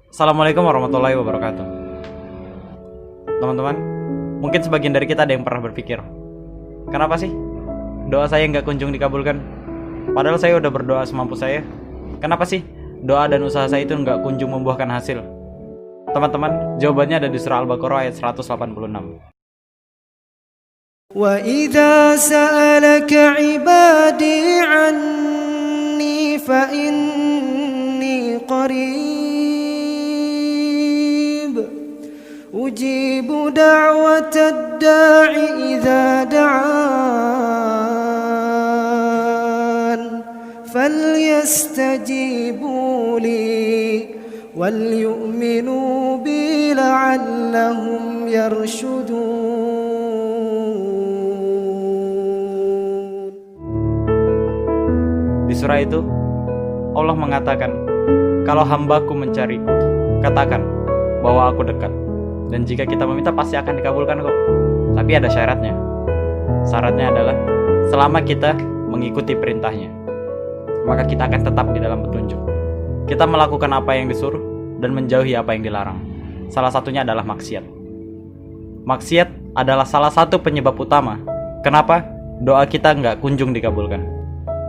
Assalamualaikum warahmatullahi wabarakatuh. Teman-teman, mungkin sebagian dari kita ada yang pernah berpikir, kenapa sih doa saya nggak kunjung dikabulkan? Padahal saya udah berdoa semampu saya. Kenapa sih doa dan usaha saya itu nggak kunjung membuahkan hasil? Teman-teman, jawabannya ada di surah Al-Baqarah ayat 186. وَإِذَا سَأَلَكَ عِبَادِي عَنِّي فَإِنِّي قَرِيبٌ أُجِيبُ دَعْوَةَ الدَّاعِ إِذَا دَعَانِ فَلْيَسْتَجِيبُوا لِي وَلْيُؤْمِنُوا بِي لَعَلَّهُمْ يَرْشُدُونَ. Di surah itu Allah mengatakan, kalau hambaku mencariku, katakan bahwa aku dekat. Dan jika kita meminta pasti akan dikabulkan kok. Tapi ada syaratnya. Syaratnya adalah selama kita mengikuti perintahnya, maka kita akan tetap di dalam petunjuk. Kita melakukan apa yang disuruh dan menjauhi apa yang dilarang. Salah satunya adalah maksiat. Maksiat adalah salah satu penyebab utama kenapa doa kita nggak kunjung dikabulkan.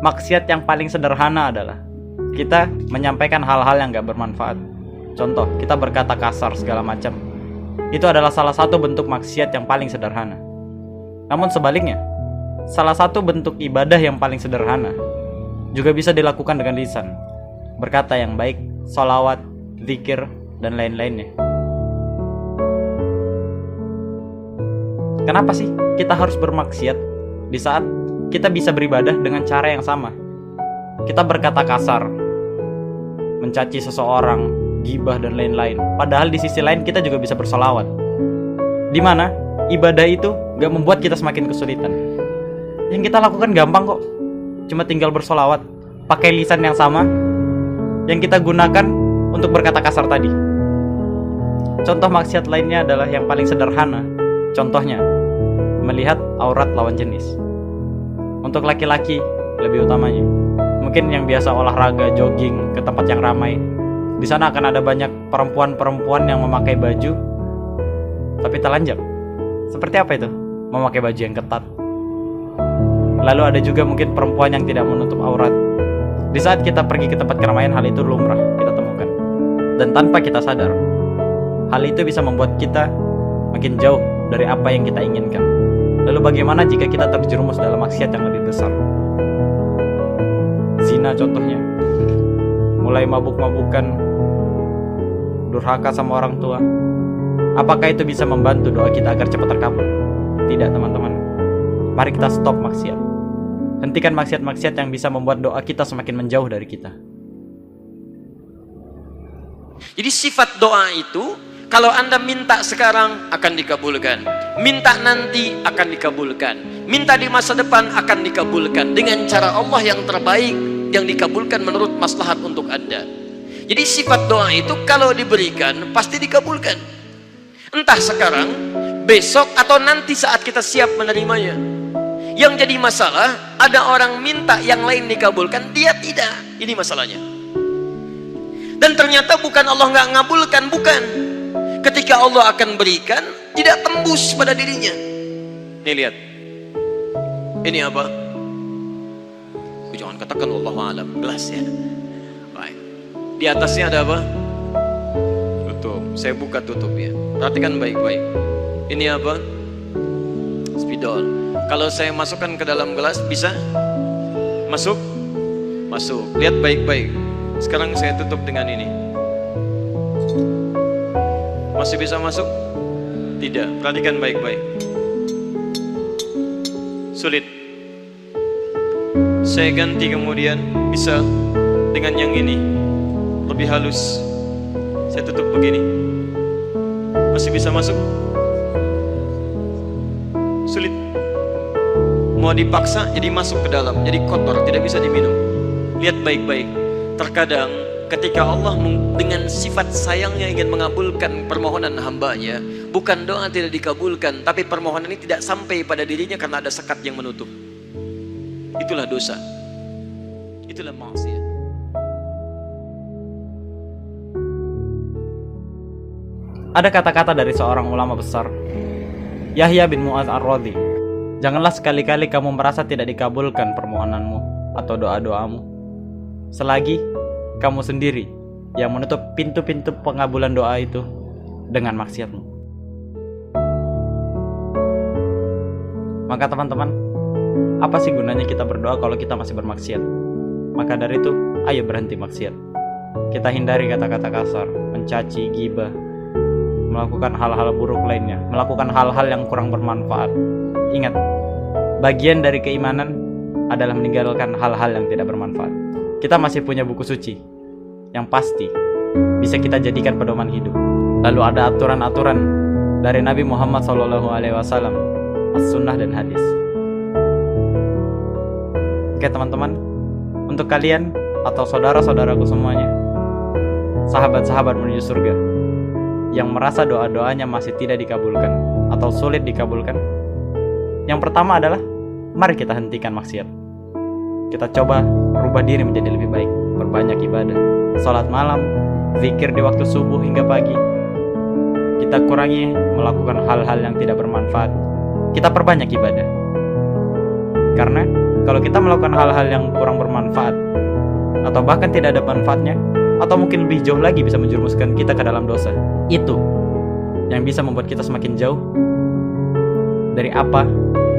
Maksiat yang paling sederhana adalah kita menyampaikan hal-hal yang gak bermanfaat. Contoh, kita berkata kasar segala macam. Itu adalah salah satu bentuk maksiat yang paling sederhana. Namun sebaliknya, salah satu bentuk ibadah yang paling sederhana juga bisa dilakukan dengan lisan. Berkata yang baik, sholawat, zikir, dan lain-lainnya. Kenapa sih kita harus bermaksiat di saat kita bisa beribadah dengan cara yang sama? Kita berkata kasar, mencaci seseorang, gibah dan lain-lain. Padahal di sisi lain kita juga bisa bersolawat. Dimana ibadah itu gak membuat kita semakin kesulitan. Yang kita lakukan gampang kok. Cuma tinggal bersolawat, pakai lisan yang sama yang kita gunakan untuk berkata kasar tadi. Contoh maksiat lainnya adalah yang paling sederhana. Contohnya, melihat aurat lawan jenis. Untuk laki-laki lebih utamanya, mungkin yang biasa olahraga jogging ke tempat yang ramai, di sana akan ada banyak perempuan-perempuan yang memakai baju tapi telanjang. Seperti apa itu? Memakai baju yang ketat. Lalu ada juga mungkin perempuan yang tidak menutup aurat. Di saat kita pergi ke tempat keramaian, hal itu lumrah kita temukan. Dan tanpa kita sadar, hal itu bisa membuat kita makin jauh dari apa yang kita inginkan. Lalu bagaimana jika kita terjerumus dalam maksiat yang lebih besar? Zina contohnya. Mulai mabuk-mabukan, durhaka sama orang tua. Apakah itu bisa membantu doa kita agar cepat terkabul? Tidak, teman-teman. Mari kita stop maksiat. Hentikan maksiat-maksiat yang bisa membuat doa kita semakin menjauh dari kita. Jadi sifat doa itu, kalau Anda minta sekarang akan dikabulkan, minta nanti akan dikabulkan, minta di masa depan akan dikabulkan dengan cara Allah yang terbaik, yang dikabulkan menurut maslahat untuk Anda. Jadi sifat doa itu kalau diberikan pasti dikabulkan. Entah sekarang, besok, atau nanti saat kita siap menerimanya. Yang jadi masalah, ada orang minta yang lain dikabulkan, dia tidak. Ini masalahnya. Dan ternyata bukan Allah nggak ngabulkan, bukan. Ketika Allah akan berikan, tidak tembus pada dirinya. Nih lihat, ini apa? Jangan katakan Allahu a'lam, gelas ya. Baik. Di atasnya ada apa? Tutup. Saya buka tutupnya. Perhatikan baik-baik. Ini apa? Spidol. Kalau saya masukkan ke dalam gelas, bisa masuk? Masuk. Lihat baik-baik. Sekarang saya tutup dengan ini. Masih bisa masuk? Tidak. Perhatikan baik-baik. Sulit. Saya ganti kemudian, bisa dengan yang ini. Lebih halus. Saya tutup begini. Masih bisa masuk? Sulit. Mau dipaksa jadi masuk ke dalam, jadi kotor, tidak bisa diminum. Lihat baik-baik. Terkadang ketika Allah dengan sifat sayangnya ingin mengabulkan permohonan hambanya, bukan doa tidak dikabulkan, tapi permohonan ini tidak sampai pada dirinya karena ada sekat yang menutup. Itulah dosa. Itulah maksiat. Ada kata-kata dari seorang ulama besar, Yahya bin Mu'adz ar-Radhi, janganlah sekali-kali kamu merasa tidak dikabulkan permohonanmu atau doa-doamu, selagi kamu sendiri yang menutup pintu-pintu pengabulan doa itu dengan maksiatmu. Maka teman-teman, apa sih gunanya kita berdoa kalau kita masih bermaksiat? Maka dari itu, ayo berhenti maksiat. Kita hindari kata-kata kasar, mencaci, ghibah, melakukan hal-hal buruk lainnya, melakukan hal-hal yang kurang bermanfaat. Ingat, bagian dari keimanan adalah meninggalkan hal-hal yang tidak bermanfaat. Kita masih punya buku suci yang pasti bisa kita jadikan pedoman hidup. Lalu ada aturan-aturan dari Nabi Muhammad SAW, as-sunnah dan hadis. Oke teman-teman, untuk kalian atau saudara-saudaraku semuanya, sahabat-sahabat menuju surga yang merasa doa-doanya masih tidak dikabulkan atau sulit dikabulkan, yang pertama adalah mari kita hentikan maksiat. Kita coba rubah diri menjadi lebih baik, berbanyak ibadah, salat malam, zikir di waktu subuh hingga pagi. Kita kurangi melakukan hal-hal yang tidak bermanfaat. Kita perbanyak ibadah. Karena kalau kita melakukan hal-hal yang kurang bermanfaat atau bahkan tidak ada manfaatnya, atau mungkin lebih jauh lagi bisa menjerumuskan kita ke dalam dosa, itu yang bisa membuat kita semakin jauh dari apa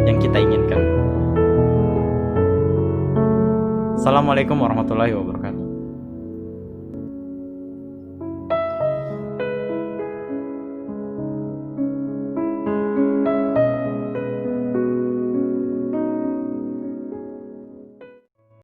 yang kita inginkan. Assalamualaikum warahmatullahi wabarakatuh.